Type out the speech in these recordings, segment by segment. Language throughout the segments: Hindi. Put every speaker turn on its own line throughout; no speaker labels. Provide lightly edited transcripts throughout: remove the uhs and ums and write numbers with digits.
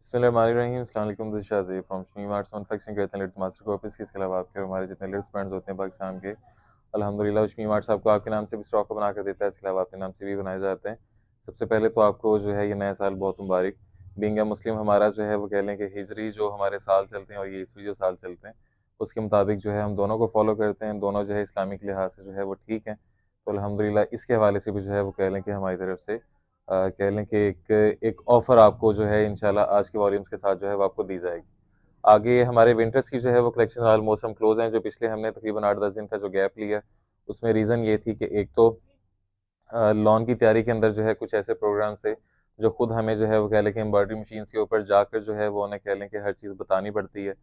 बिस्मिल्लाहिर्रहमानिर्रहीम। अस्सलाम वालेकुम। This is Shahzeb from Shamim arts manufacturing करते हैं लिट्स मास्टर कॉपीज़ के। इसके अलावा आपके हमारे जितने लिट्स ब्रांड्स होते हैं पाकिस्तान के, अल्हम्दुलिल्लाह शमीम आर्ट्स आपको आपके नाम से भी स्टॉक बना कर देता है। इसके अलावा आपके नाम से भी बनाए जाते हैं। सबसे पहले तो आपको जो है ये नया साल बहुत मुबारक। बीइंग अ मुस्लिम हमारा जो है वो कह लें कि हिजरी जो हमारे साल चलते हैं और ये ईस्वी जो साल चलते हैं उसके मुताबिक जो है हम दोनों को फॉलो करते हैं। दोनों जो है इस्लामिक लिहाज से जो है वो ठीक हैं। तो अल्हम्दुलिल्लाह इसके हवाले से भी जो है वो कह लें कि हमारी तरफ से कह लें कि एक एक ऑफ़र आपको जो है इंशाल्लाह आज के वॉल्यूम्स के साथ जो है वो आपको दी जाएगी। आगे हमारे विंटर्स की जो है वो कलेक्शन ऑलमोस्ट हम क्लोज़ हैं। जो पिछले हमने तकरीबन 8-10 दिन का जो गैप लिया, उसमें रीज़न ये थी कि एक तो लॉन की तैयारी के अंदर जो है कुछ ऐसे प्रोग्राम्स थे, जो खुद हमें जो है वो कह लें कि एम्ब्रॉयडरी मशीन्स के ऊपर जाकर जो है वो उन्हें कह लें कि हर चीज़ बतानी पड़ती है।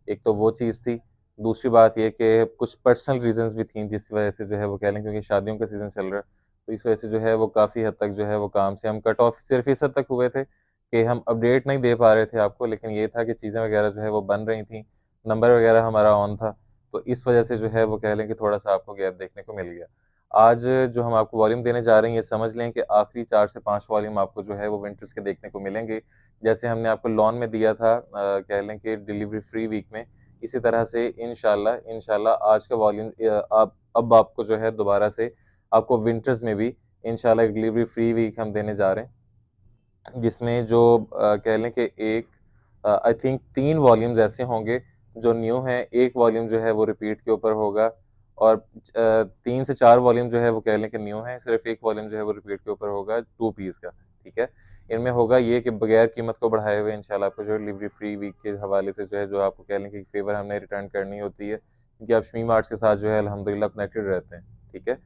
एक तो वो चीज़ थी। दूसरी बात ये कि कुछ पर्सनल रीज़न्स भी थी जिस वजह से जो है वो कह लें क्योंकि शादियों का सीज़न चल रहा है, तो इस वजह से जो है वो काफ़ी हद तक जो है वो काम से हम कट ऑफ सिर्फ़ इस हद तक हुए थे कि हम अपडेट नहीं दे पा रहे थे आपको, लेकिन ये था कि चीज़ें वगैरह जो है वो बन रही थी, नंबर वगैरह हमारा ऑन था, तो इस वजह से जो है वो कह लें कि थोड़ा-सा आपको गैप देखने को मिल गया। आज जो हम आपको वॉल्यूम देने जा रहे हैं, ये समझ लें कि आखिरी 4 से 5 वॉल्यूम आपको जो है वो विंटर्स के देखने को मिलेंगे। जैसे हमने आपको लॉन में दिया था कह लें कि डिलीवरी फ्री वीक में, इसी तरह से इंशाल्लाह आज का वॉल्यूम अब आपको जो है दोबारा से आपको विंटर्स में भी इंशाल्लाह एक डिलीवरी फ्री वीक हम देने जा रहे हैं। जिसमें जो कह लें कि एक आई थिंक 3 वॉल्यूम्स ऐसे होंगे जो न्यू हैं, 1 वॉल्यूम जो है वो रिपीट के ऊपर होगा और 3 से 4 वॉल्यूम जो है वो कह लें कि न्यू है, सिर्फ़ 1 वॉल्यूम जो है वो रिपीट के ऊपर होगा 2 पीस का, ठीक है? इनमें होगा ये कि बगैर कीमत को बढ़ाए हुए इंशाल्लाह आपको जो डिलीवरी फ्री वीक के हवाले से जो है जो आपको कह लें कि फ़ेवर हमने रिटर्न करनी होती है, क्योंकि आप शमीम आर्ट्स के साथ जो है अल्हम्दुलिल्लाह कनेक्टेड रहते हैं, ठीक है?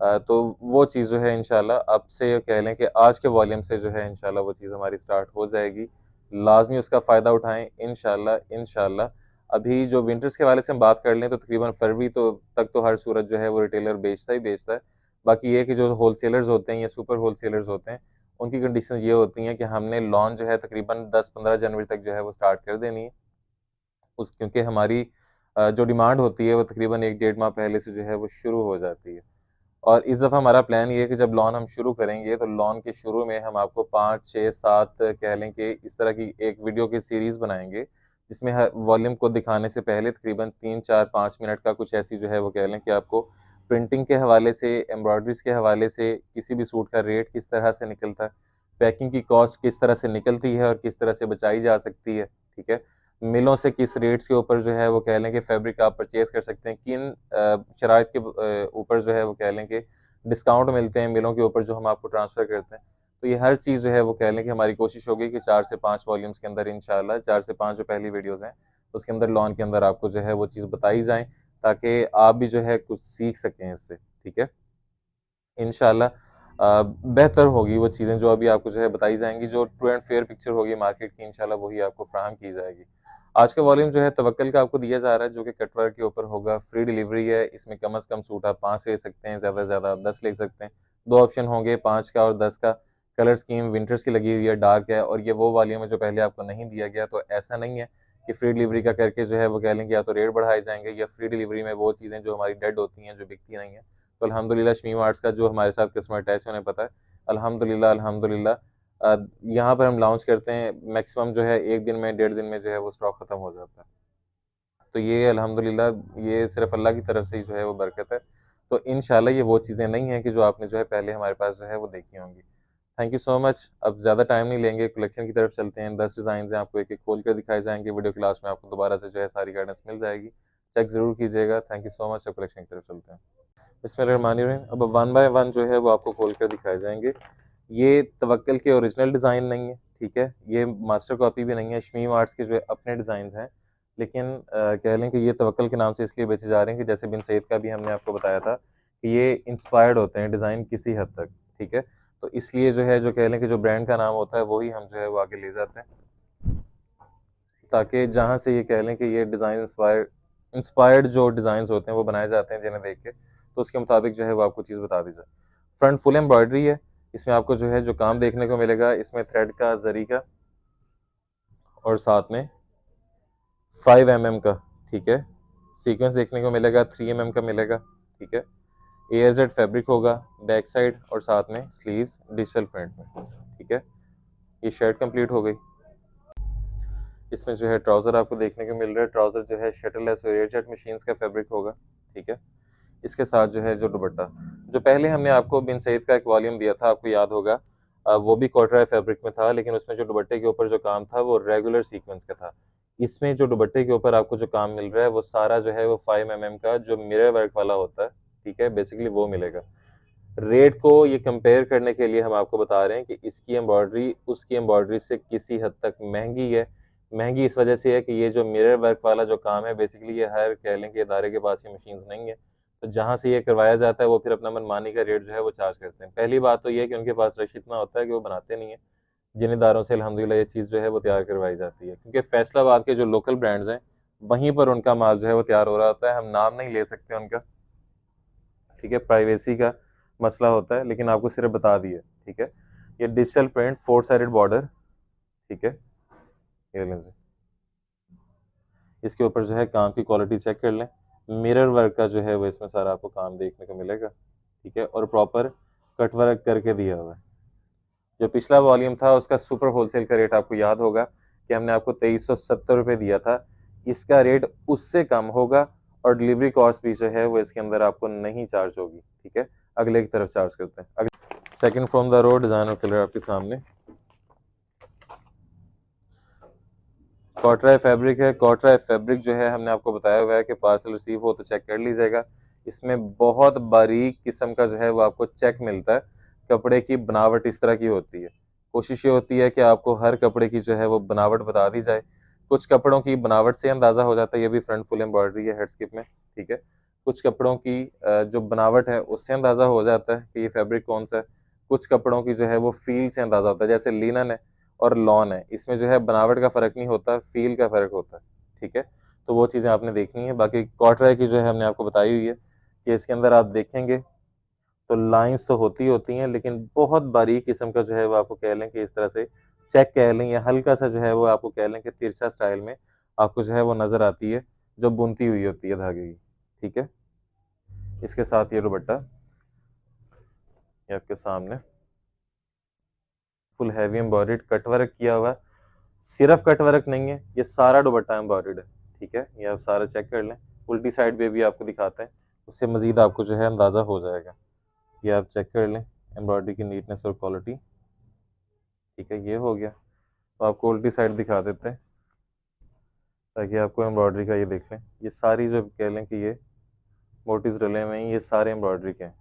तो वो चीज़ जो है इंशाल्लाह अब से कह लें कि आज के वॉल्यूम से जो है इंशाल्लाह वो चीज़ हमारी स्टार्ट हो जाएगी। लाज़मी उसका फ़ायदा उठाएँ इंशाल्लाह। अभी जो विंटर्स के हवाले से हम बात कर लें तो तकरीबन फरवरी तो तक तो हर सूरत जो है वो रिटेलर बेचता ही बेचता है। बाकी ये है कि जो होलसेलर्स होते हैं या सुपर होलसेलर्स होते हैं, उनकी कंडीशन ये होती हैं कि हमने लॉन्च जो है तकरीबन 10-15 जनवरी तक जो है वो स्टार्ट कर देनी है। उस क्योंकि हमारी जो डिमांड होती है वो तकरीबन 1 डेढ़ माह पहले से जो है वो शुरू हो जाती है। और इस दफ़ा हमारा प्लान ये है कि जब लॉन हम शुरू करेंगे, तो लॉन के शुरू में हम आपको 5, 6, 7 कह लें कि इस तरह की एक वीडियो की सीरीज़ बनाएँगे, जिसमें हर वॉल्यूम को दिखाने से पहले तकरीबन 3, 4, 5 मिनट का कुछ ऐसी जो है वो कह लें कि आपको प्रिंटिंग के हवाले से, एम्ब्रॉयडरीज़ के हवाले से, किसी भी सूट का रेट किस तरह से निकलता है, पैकिंग की कॉस्ट किस तरह से निकलती है और किस तरह से बचाई जा सकती है, ठीक है? मिलों से किस रेट्स के ऊपर जो है वो कह लें कि फैब्रिक आप परचेज़ कर सकते हैं, किन शराइत के ऊपर जो है वो कह लें कि डिस्काउंट मिलते हैं मिलों के ऊपर जो हम आपको ट्रांसफ़र करते हैं। तो ये हर चीज़ जो है वो कह लें कि हमारी कोशिश होगी कि 4 से 5 वॉल्यूम्स के अंदर इंशाल्लाह 4 से 5 जो पहली वीडियोज़ हैं, उसके अंदर लॉन के अंदर आपको जो है वो चीज़ बताई जाएँ, ताकि आप भी जो है कुछ सीख सकें इससे, ठीक है? इंशाल्लाह बेहतर होगी वो चीज़ें जो अभी आपको जो है बताई जाएँगी, जो ट्रू एंड फेयर पिक्चर होगी मार्केट की इंशाल्लाह वही आपको फ़राहम की जाएगी। आज का वॉल्यूम जो है तवक्कल का आपको दिया जा रहा है जो कि कटवर्क के ऊपर होगा, फ्री डिलीवरी है, इसमें कम से कम सूट आप 5 ले सकते हैं, ज़्यादा से ज़्यादा आप 10 ले सकते हैं। 2 ऑप्शन होंगे 5 का और 10 का। कलर स्कीम विंटर्स की लगी हुई है, डार्क है और ये वो वॉल्यूम है जो पहले आपको नहीं दिया गया, तो ऐसा नहीं है कि फ्री डिलीवरी का करके जो है वो कह लें कि या तो रेट बढ़ाए जाएँगे या फ्री डिलीवरी में वो चीज़ें जो हमारी डेड होती हैं, जो बिकती नहीं हैं। तो अल्हम्दुलिल्लाह शमीम आर्ट्स का जो हमारे साथ कस्टमर अटैच है उन्हें पता है। अल्हम्दुलिल्लाह यहाँ पर हम लॉन्च करते हैं मैक्सिमम जो है 1 दिन में, डेढ़ दिन में जो है वो स्टॉक खत्म हो जाता है। तो ये अल्हम्दुलिल्लाह ये सिर्फ़ अल्लाह की तरफ से ही जो है वो बरकत है। तो इंशाल्लाह ये वो चीज़ें नहीं हैं कि जो आपने जो है पहले हमारे पास जो है वो देखी होंगी। Thank you so much. अब ज़्यादा टाइम नहीं लेंगे, कलेक्शन की तरफ चलते हैं। 10 डिज़ाइन्स हैं, आपको एक-एक खोल कर दिखाए जाएँगे। वीडियो क्लास में आपको दोबारा से जो है सारी गाइडेंस मिल जाएगी। चेक ज़रूर कीजिएगा। Thank you so much. अब कलेक्शन की तरफ चलते हैं। बिस्मिल्लाहिर्रहमानिर्रहीम। अब वन बाय वन जो है वो आपको खोल कर दिखाए जाएँगे। ये तवक्कल के ओरिजिनल डिज़ाइन नहीं है, ठीक है? ये मास्टर कॉपी भी नहीं है, शमीम आर्ट्स के जो है अपने डिज़ाइन्स हैं। लेकिन कह लें कि ये तवक्कल के नाम से इसलिए बेचे जा रहे हैं कि जैसे बिन सईद का भी हमने आपको बताया था कि ये इंस्पायर्ड होते हैं डिज़ाइन किसी हद तक, ठीक है? तो इसलिए जो है जो कह लें कि जो ब्रांड का नाम होता है वही हम जो है वो आगे ले जाते हैं, ताकि जहाँ से ये कह लें कि ये डिज़ाइन इंस्पायर्ड जो डिज़ाइन्स होते हैं वो बनाए जाते हैं जिन्हें देख के, तो उसके मुताबिक जो है वो आपको चीज़ बता दी जाए। फ्रंट फुल एम्ब्रॉयडरी है, इसमें आपको जो है जो काम देखने को मिलेगा, इसमें थ्रेड का, ज़री का और साथ में 5 एमएम का, ठीक है? सीक्वेंस देखने को मिलेगा, 3 एमएम का मिलेगा, ठीक है? एयरजेट फैब्रिक होगा, बैक साइड और साथ में स्लीव्स डिजिटल प्रिंट में, ठीक है? ये शर्ट कंप्लीट हो गई। इसमें जो है ट्राउज़र आपको देखने को मिल रहा है। ट्राउज़र जो है शटललेस और एयरजेट मशीन्स का फैब्रिक होगा, ठीक है। इसके साथ जो है जो दुपट्टा, जो पहले हमने आपको बिन सईद का एक वॉल्यूम दिया था, आपको याद होगा, वो भी कॉटराई फैब्रिक में था, लेकिन उसमें जो दुपट्टे के ऊपर जो काम था वो रेगुलर सीक्वेंस का था। इसमें जो दुपट्टे के ऊपर आपको जो काम मिल रहा है वो सारा जो है वो 5 mm का जो मिरर वर्क वाला होता है, ठीक है, बेसिकली वो मिलेगा। रेट को ये कंपेयर करने के लिए हम आपको बता रहे हैं कि इसकी एम्ब्रॉयडरी उसकी एम्ब्रॉयडरी से किसी हद तक महंगी है। महंगी इस वजह से है कि ये जो मिरर वर्क वाला जो काम है, बेसिकली ये हर कह लें कि इदारे के पास ये मशीन्स नहीं है, तो जहाँ से ये करवाया जाता है वो फिर अपना मनमानी का रेट जो है वो चार्ज करते हैं। पहली बात तो ये है कि उनके पास रश इतना होता है कि वो बनाते नहीं है। जिन इदारों से अल्हम्दुलिल्लाह ये चीज़ जो है वो तैयार करवाई जाती है, क्योंकि फैसलाबाद के जो लोकल ब्रांड्स हैं वहीं पर उनका माल जो है वो तैयार हो रहा होता है। हम नाम नहीं ले सकते उनका, ठीक है, प्राइवेसी का मसला होता है, लेकिन आपको सिर्फ बता दिए, ठीक है। ये डिजिटल प्रिंट 4 साइडेड बॉर्डर, ठीक है, ये लें जी। इसके ऊपर जो है काम की क्वालिटी चेक कर लें। मिरर वर्क का जो है वो इसमें सारा आपको काम देखने को मिलेगा, ठीक है, और प्रॉपर कट वर्क करके दिया हुआ है। जो पिछला वॉल्यूम था उसका सुपर होलसेल का रेट आपको याद होगा कि हमने आपको 2370 रुपये दिया था। इसका रेट उससे कम होगा और डिलीवरी कॉस्ट भी जो है वो इसके अंदर आपको नहीं चार्ज होगी, ठीक है। अगले की तरफ चार्ज करते हैं। Second from the road design और कलर आपके सामने। कॉटराई फैब्रिक है। कॉटराई फैब्रिक जो है हमने आपको बताया हुआ है कि पार्सल रिसीव हो तो चेक कर लीजिएगा। इसमें बहुत बारीक किस्म का जो है वो आपको चेक मिलता है। कपड़े की बनावट इस तरह की होती है। कोशिश ये होती है कि आपको हर कपड़े की जो है वो बनावट बता दी जाए। कुछ कपड़ों की बनावट से अंदाज़ा हो जाता है, ये भी फ्रंट फुल एम्ब्रॉयडरी है हेड स्किप में, ठीक है। कुछ कपड़ों की जो बनावट है उससे अंदाज़ा हो जाता है कि ये फैब्रिक कौन सा है। कुछ कपड़ों की जो है वो फील से अंदाज़ा होता है, जैसे लिनन है और लॉन है, इसमें जो है बनावट का फ़र्क नहीं होता, फ़ील का फ़र्क होता है, ठीक है। तो वो चीज़ें आपने देखनी है। बाकी कॉटराई की जो है हमने आपको बताई हुई है कि इसके अंदर आप देखेंगे तो लाइंस तो होती हैं, लेकिन बहुत बारीक किस्म का जो है वो आपको कह लें कि इस तरह से चेक कह लें, या हल्का सा जो है वो आपको कह लें कि तिरछा स्टाइल में आपको जो है वो नज़र आती है, जो बुनती हुई होती है धागे की, ठीक है। इसके साथ ये दुपट्टा, ये आपके सामने full heavy embroidered cut work किया हुआ है। सिर्फ कट वर्क नहीं है, ये सारा दुपट्टा एम्ब्रॉयडर्ड है, ठीक है। ये आप सारा चेक कर लें। उल्टी साइड पे भी आपको दिखाते हैं, उससे मज़ीद आपको जो है अंदाज़ा हो जाएगा। ये आप चेक कर लें एम्ब्रॉयडरी की नीटनेस और क्वालिटी, ठीक है। ये हो गया, तो आपको उल्टी साइड दिखा देते हैं ताकि आपको एम्ब्रॉयडरी का ये देख लें। ये सारी जो कह लें कि ये मोटिव्स डले हुए हैं, ये सारे एम्ब्रॉयडरी के हैं।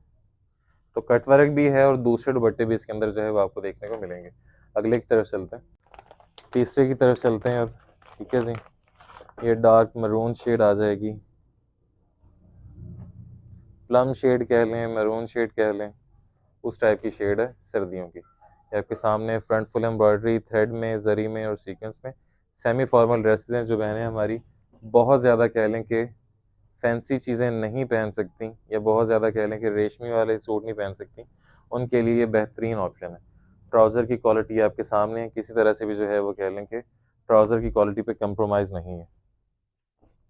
तो कट वर्क भी है और दूसरे दुपट्टे भी इसके अंदर जो है वो आपको देखने को मिलेंगे। अगले की तरफ चलते हैं, तीसरे की तरफ चलते हैं अब, ठीक है जी। ये डार्क मरून शेड आ जाएगी, प्लम शेड कह लें, मैरून शेड कह लें, उस टाइप की शेड है सर्दियों की। ये आपके सामने फ्रंट फुल एम्ब्रॉयडरी थ्रेड में, जरी में और सीक्वेंस में। सेमी फॉर्मल ड्रेसेस हैं जो बहनें हमारी बहुत ज़्यादा कह लें कि फैंसी चीज़ें नहीं पहन सकती, या बहुत ज़्यादा कह लें कि रेशमी वाले सूट नहीं पहन सकती, उनके लिए ये बेहतरीन ऑप्शन है। ट्राउज़र की क्वालिटी आपके सामने है, किसी तरह से भी जो है वो कह लें कि ट्राउज़र की क्वालिटी पे कंप्रोमाइज़ नहीं है।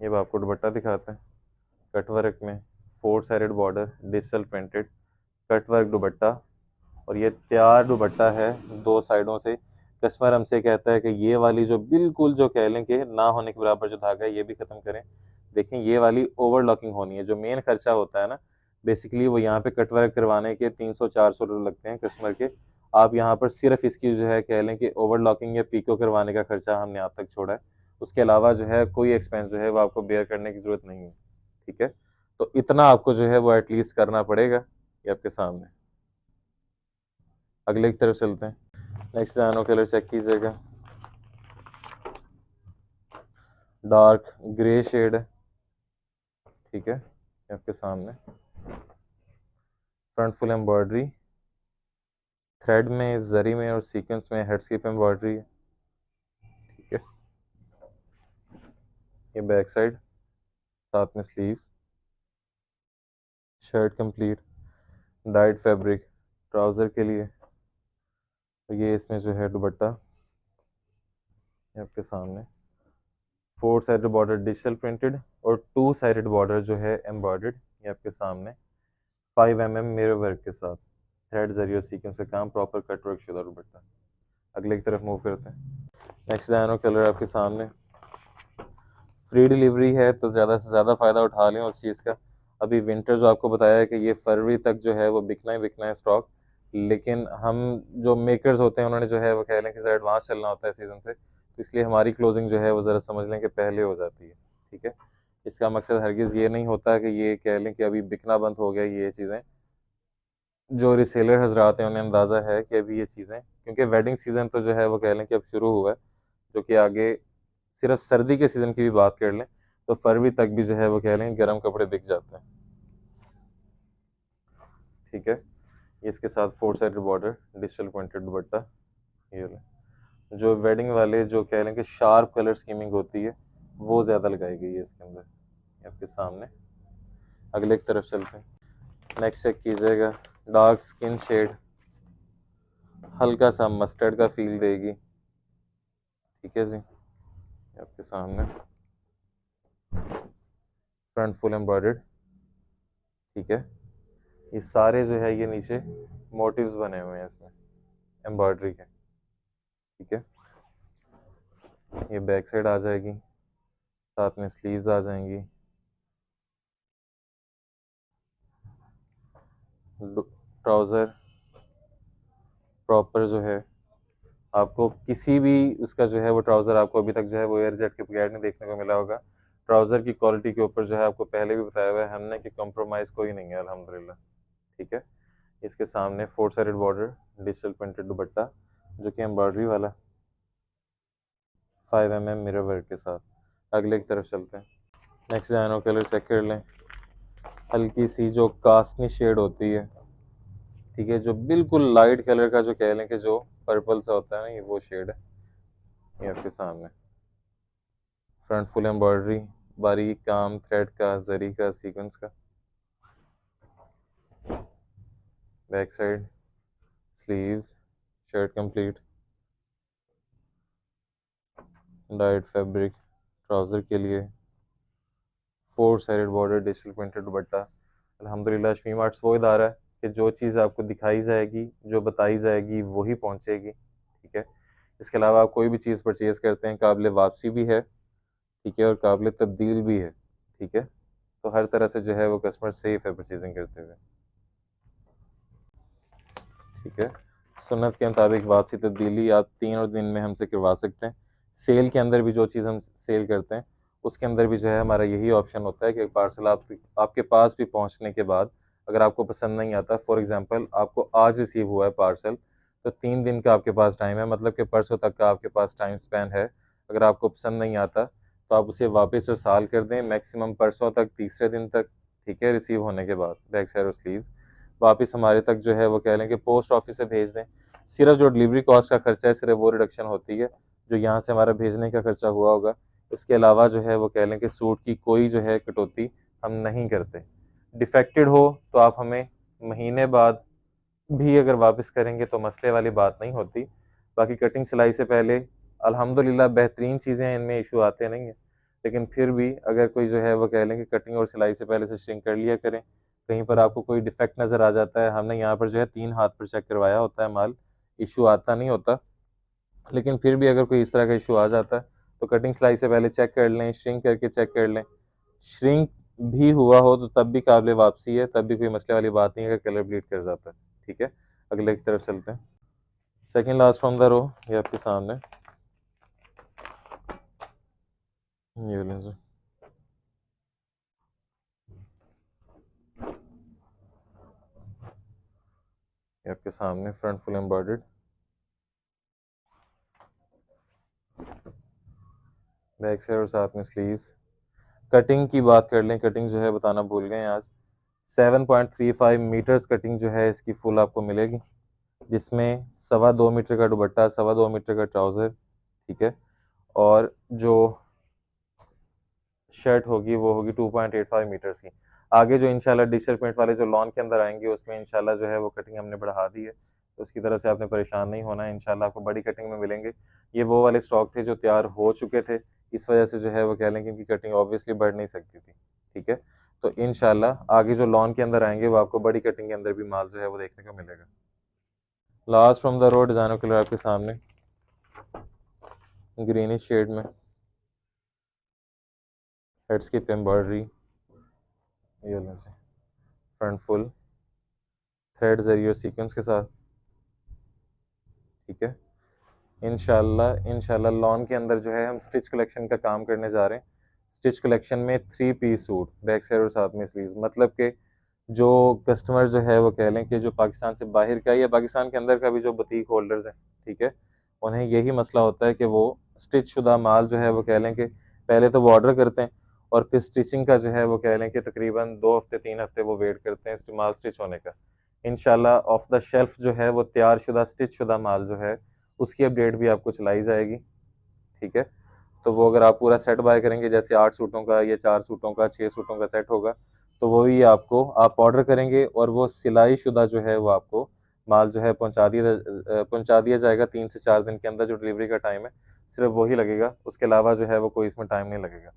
ये भी आपको दुपट्टा दिखाते हैं, कट वर्क में 4 sided border, digital printed cut work दुपट्टा, और ये तैयार दुपट्टा है दो साइडों से। कस्टमर हमसे कहता है कि ये वाली जो बिल्कुल जो कह लें कि ना होने के बराबर जो धागा है ये भी ख़त्म करें। देखें ये वाली ओवरलॉकिंग होनी है, जो मेन खर्चा होता है ना, बेसिकली वो यहाँ पे कट वर्क करवाने के 300-400 रुपये लगते हैं कस्टमर के। आप यहाँ पर सिर्फ इसकी जो है कह लें कि ओवरलॉकिंग या पीको करवाने का खर्चा हमने आप तक छोड़ा है। उसके अलावा जो है कोई एक्सपेंस जो है वो आपको बेयर करने की ज़रूरत नहीं है, ठीक है। तो इतना आपको जो है वो एटलीस्ट करना पड़ेगा। ये आपके सामने। अगले की तरफ चलते हैं। नेक्स्ट जानो कलर चेक कीजिएगा, डार्क ग्रे शेड है, ठीक है। ये आपके सामने फ्रंट फुल एम्ब्रॉयडरी थ्रेड में, जरी में और सीक्वेंस में हेड स्किप एम्ब्रॉयडरी है, ठीक है। ये बैक साइड, साथ में sleeves, shirt complete, died fabric trouser के लिए। तो ये इसमें जो है दुपट्टा, ये आपके सामने 4 साइडेड बॉर्डर डिजिटल प्रिंटेड और 2 साइडेड बॉर्डर जो है एम्ब्रॉयडर्ड। ये आपके सामने 5 mm मिरर वर्क के साथ थ्रेड, जरी और सीक्वेंस का काम, प्रॉपर कट वर्क शुदा दुपट्टा। अगले की तरफ मूव करते हैं। नेक्स्ट डिजाइनर कलर आपके सामने। फ्री डिलीवरी है तो ज़्यादा से ज़्यादा फ़ायदा उठा लें उस चीज़ का। अभी विंटर जो आपको बताया है कि ये फरवरी तक जो है वो बिकना ही बिकना है स्टॉक, लेकिन हम जो मेकर्स होते हैं उन्होंने जो है वो कह लें कि ज़रा एडवांस चलना होता है सीज़न से, तो इसलिए हमारी क्लोजिंग जो है वो ज़रा समझ लें कि पहले हो जाती है। ठीक है, इसका मकसद हरगिज़ ये नहीं होता कि ये कह लें कि अभी बिकना बंद हो गया ये चीज़ें। जो रिसेलर हजरात हैं उन्हें अंदाज़ा है कि अभी ये चीज़ें, क्योंकि वेडिंग सीज़न तो जो है वो कह लें कि अब शुरू हुआ है, जो कि आगे सिर्फ सर्दी के सीज़न की भी बात कर लें तो फरवरी तक भी जो है वो कह लें गर्म कपड़े बिक जाते हैं। ठीक है, इसके साथ 4 साइड बॉर्डर, डिजिटल प्रिंटेड दुपट्टा। ये ले जो वेडिंग वाले जो कह लें कि शार्प कलर स्कीमिंग होती है वो ज़्यादा लगाई गई है इसके अंदर। ये आपके सामने। अगले की तरफ चलते हैं। नेक्स्ट चेक कीजिएगा, डार्क स्किन शेड, हल्का सा मस्टर्ड का फील देगी। ठीक है जी, ये आपके सामने। Front full embroidered. ठीक है, ये सारे जो है ये नीचे मोटिव्स बने हुए हैं इसमें एम्ब्रॉयडरी के। ठीक है, ये बैक साइड आ जाएगी, साथ में स्लीव्स आ जाएंगी। ट्राउज़र प्रॉपर जो है आपको किसी भी उसका जो है वो ट्राउज़र आपको अभी तक जो है वो एयर जेट के बगैर नहीं देखने को मिला होगा। ट्राउज़र की क्वालिटी के ऊपर जो है आपको पहले भी बताया हुआ है हमने कि कॉम्प्रोमाइज़ कोई नहीं है अल्हम्दुलिल्लाह। ठीक है, इसके सामने 4 साइडेड बॉर्डर, डिजिटल प्रिंटेड दुपट्टा जो कि एम्ब्रॉयडरी वाला 5 mm मिरर वर्क के साथ। अगले की तरफ चलते हैं। नेक्स्ट डिजाइनर कलर चेक कर लें, हल्की सी जो कास्नी शेड होती है। ठीक है, जो बिल्कुल लाइट कलर का जो कह लें कि जो पर्पल सा होता है ना, ये वो शेड है। ये आपके सामने। फ्रंट फुल एम्ब्रॉयडरी, बारीक काम थ्रेड का, जरी का, सीक्वेंस का। Back side, sleeves, shirt complete, diet fabric trouser के लिए, 4 साइडेड बॉर्डर, डिजिटल प्रिंटेड दुपट्टा। अल्हम्दुलिल्लाह शमी मार्ट्स वो इदारा है कि जो चीज़ आपको दिखाई जाएगी, जो बताई जाएगी वही पहुंचेगी। ठीक है, इसके अलावा आप कोई भी चीज़ परचेज़ करते हैं काबिल वापसी भी है। ठीक है, और काबिल तब्दील भी है। ठीक है, तो हर तरह से जो है वो कस्टमर सेफ है परचेजिंग करते हुए। ठीक है, सुन्नत के मुताबिक वापसी तब्दीली आप 3 दिन में हमसे करवा सकते हैं। सेल के अंदर भी जो चीज़ हम सेल करते हैं उसके अंदर भी जो है हमारा यही ऑप्शन होता है कि पार्सल आपके पास भी पहुंचने के बाद अगर आपको पसंद नहीं आता, फॉर एग्जांपल आपको आज रिसीव हुआ है पार्सल, तो 3 दिन का आपके पास टाइम है, मतलब कि परसों तक का आपके पास टाइम स्पैन है। अगर आपको पसंद नहीं आता तो आप उसे वापस इरसाल कर दें, मैक्सिमम परसों तक, तीसरे दिन तक। ठीक है, रिसीव होने के बाद बैक साइड और स्लीव्स वापस हमारे तक जो है वो कह लें कि पोस्ट ऑफिस से भेज दें। सिर्फ जो डिलीवरी कॉस्ट का खर्चा है सिर्फ वो रिडक्शन होती है जो यहाँ से हमारा भेजने का खर्चा हुआ होगा। इसके अलावा जो है वो कह लें कि सूट की कोई जो है कटौती हम नहीं करते। डिफेक्टेड हो तो आप हमें महीने बाद भी अगर वापस करेंगे तो मसले वाली बात नहीं होती। बाकी कटिंग सिलाई से पहले अल्हम्दुलिल्लाह बेहतरीन चीज़ें हैं, इनमें इशू आते नहीं हैं, लेकिन फिर भी अगर कोई जो है वो कह लें कि कटिंग और सिलाई से पहले से श्रिंक कर लिया करें। कहीं पर आपको कोई डिफेक्ट नज़र आ जाता है, हमने यहाँ पर जो है 3 हाथ पर चेक करवाया होता है माल, इशू आता नहीं होता, लेकिन फिर भी अगर कोई इस तरह का इशू आ जाता है तो कटिंग सिलाई से पहले चेक कर लें, श्रिंक करके चेक कर लें। श्रिंक भी हुआ हो तो तब भी काबिल वापसी है, तब भी कोई मसले वाली बात नहीं है अगर कलर ब्लीड कर जाता है। ठीक है, अगले की तरफ चलते हैं। Second last from the row, ये आपके सामने। ये लें जी, ये आपके सामने front full embroidered, back side और साथ में स्लीव्स। कटिंग की बात कर लें, कटिंग जो है बताना भूल गए आज। 7.35 मीटर्स कटिंग जो है इसकी फुल आपको मिलेगी, जिसमें 2.25 मीटर का दुपट्टा, 2.25 मीटर का ट्राउज़र। ठीक है, और जो शर्ट होगी वो होगी 2.85 मीटर्स की। आगे जो इंशाल्लाह डिजिटल प्रिंट वाले जो लॉन के अंदर आएंगे उसमें इंशाल्लाह जो है वो कटिंग हमने बढ़ा दी है, तो उसकी तरह से आपने परेशान नहीं होना है, इंशाल्लाह आपको बड़ी कटिंग में मिलेंगे। ये वो वाले स्टॉक थे जो तैयार हो चुके थे, इस वजह से जो है वो कह लें कि इनकी कटिंग ऑब्वियसली बढ़ नहीं सकती थी। ठीक है, तो इंशाल्लाह आगे जो लॉन के अंदर आएंगे वो आपको बड़ी कटिंग के अंदर भी माल जो है वो देखने को मिलेगा। Last from the road designer colour आपके सामने। ग्रीनिश शेड में, हेड स्किप एम्ब्रॉयडरी, ये लें जी, फ्रंट फुल थ्रेड जरिए सीक्वेंस के साथ, ठीक है। इंशाल्लाह लॉन के अंदर जो है हम स्टिच कलेक्शन का काम करने जा रहे हैं। स्टिच कलेक्शन में 3 पीस सूट, बैक साइड और साथ में स्लीव्स, मतलब कि जो कस्टमर जो है वो कह लें कि जो पाकिस्तान से बाहर का या पाकिस्तान के अंदर का भी जो बुटीक होल्डर्स हैं, ठीक है, उन्हें यही मसला होता है कि वो स्टिच शुदा माल जो है वो कह लें कि पहले तो वो ऑर्डर करते हैं और फिर स्टिचिंग का जो है वो कह लें कि तकरीबन 2 हफ्ते 3 हफ्ते वो वेट करते हैं माल स्टिच होने का। इंशाल्लाह ऑफ द शेल्फ जो है वो तैयार शुदा स्टिच शुदा माल जो है उसकी अपडेट भी आपको चलाई जाएगी, ठीक है। तो वो अगर आप पूरा सेट बाय करेंगे, जैसे 8 सूटों का या 4 सूटों का 6 सूटों का सेट होगा, तो वो भी आपको आप ऑर्डर करेंगे और वो सिलाई शुदा जो है वो आपको माल जो है पहुंचा दिया जाएगा 3 से 4 दिन के अंदर। जो डिलीवरी का टाइम है सिर्फ वही लगेगा, उसके अलावा जो है वो कोई इसमें टाइम नहीं लगेगा।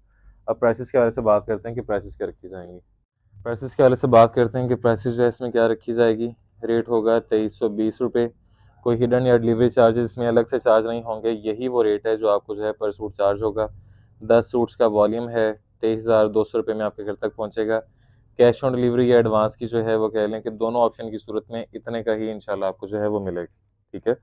अब प्राइसेस के बारे से बात करते हैं कि प्राइसेस क्या रखी जाएंगी। प्राइसेस के बारे से बात करते हैं कि प्राइसेस जो है इसमें क्या रखी जाएगी। रेट होगा 2320 रुपये। कोई हिडन या डिलीवरी चार्जेस इसमें अलग से चार्ज नहीं होंगे, यही वो रेट है जो आपको जो है पर सूट चार्ज होगा। 10 सूट्स का वॉल्यूम है, 23,200 रुपये में आपके घर तक पहुंचेगा। कैश ऑन डिलीवरी या एडवांस की जो है वो कह लें कि दोनों ऑप्शन की सूरत में इतने का ही इंशाल्लाह आपको जो है वो मिलेगा, ठीक है।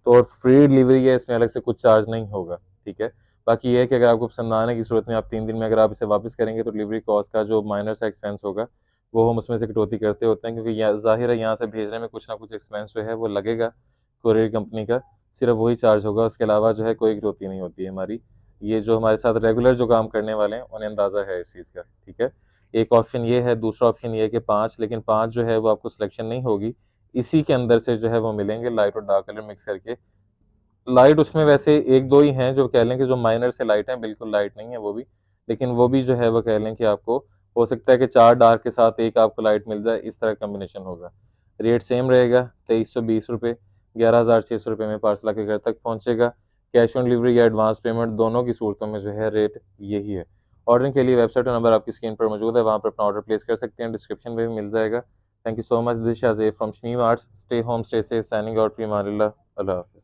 तो और फ्री डिलीवरी है, इसमें अलग से कुछ चार्ज नहीं होगा, ठीक है। बाकी ये है कि अगर आपको पसंद आने की सूरत में आप 3 दिन में अगर आप इसे वापस करेंगे तो डिलीवरी कॉस्ट का जो माइनर सा एक्सपेंस होगा वो हम उसमें से कटौती करते होते हैं, क्योंकि ज़ाहिर है यहाँ से भेजने में कुछ ना कुछ एक्सपेंस जो है वो लगेगा कोरियर कंपनी का, सिर्फ वही चार्ज होगा, उसके अलावा जो है कोई कटौती नहीं होती है हमारी। ये जो हमारे साथ रेगुलर जो काम करने वाले हैं उन्हें अंदाज़ा है इस चीज़ का, ठीक है। एक ऑप्शन ये है, दूसरा ऑप्शन ये है कि 5, लेकिन 5 जो है वो आपको सिलेक्शन नहीं होगी, इसी के अंदर से जो है वो मिलेंगे लाइट और डार्क कलर मिक्स करके। लाइट उसमें वैसे एक दो ही हैं जो कह लें कि जो माइनर से लाइट हैं, बिल्कुल लाइट नहीं है वो भी, लेकिन वो भी जो है वो कह लें कि आपको हो सकता है कि 4 डार्क के साथ एक आपको लाइट मिल जाए, इस तरह कम्बिनेशन होगा। रेट सेम रहेगा 2320 रुपये। 11,600 रुपये में पार्सल आपके घर तक पहुंचेगा। कैश ऑन डिलीवरी या एडवांस पेमेंट दोनों की सूरतों में जो है रेट यही है। ऑर्डर के लिए वेबसाइट और नंबर आपकी स्क्रीन पर मौजूद है, वहाँ पर अपना ऑर्डर प्लेस कर सकते हैं, डिस्क्रिप्शन में भी मिल जाएगा। Thank you so much, this Shazeb from Shamim arts. Stay home, stay safe, signing out, फी अमान अल्लाह। अल्लाह हाफ़िज़।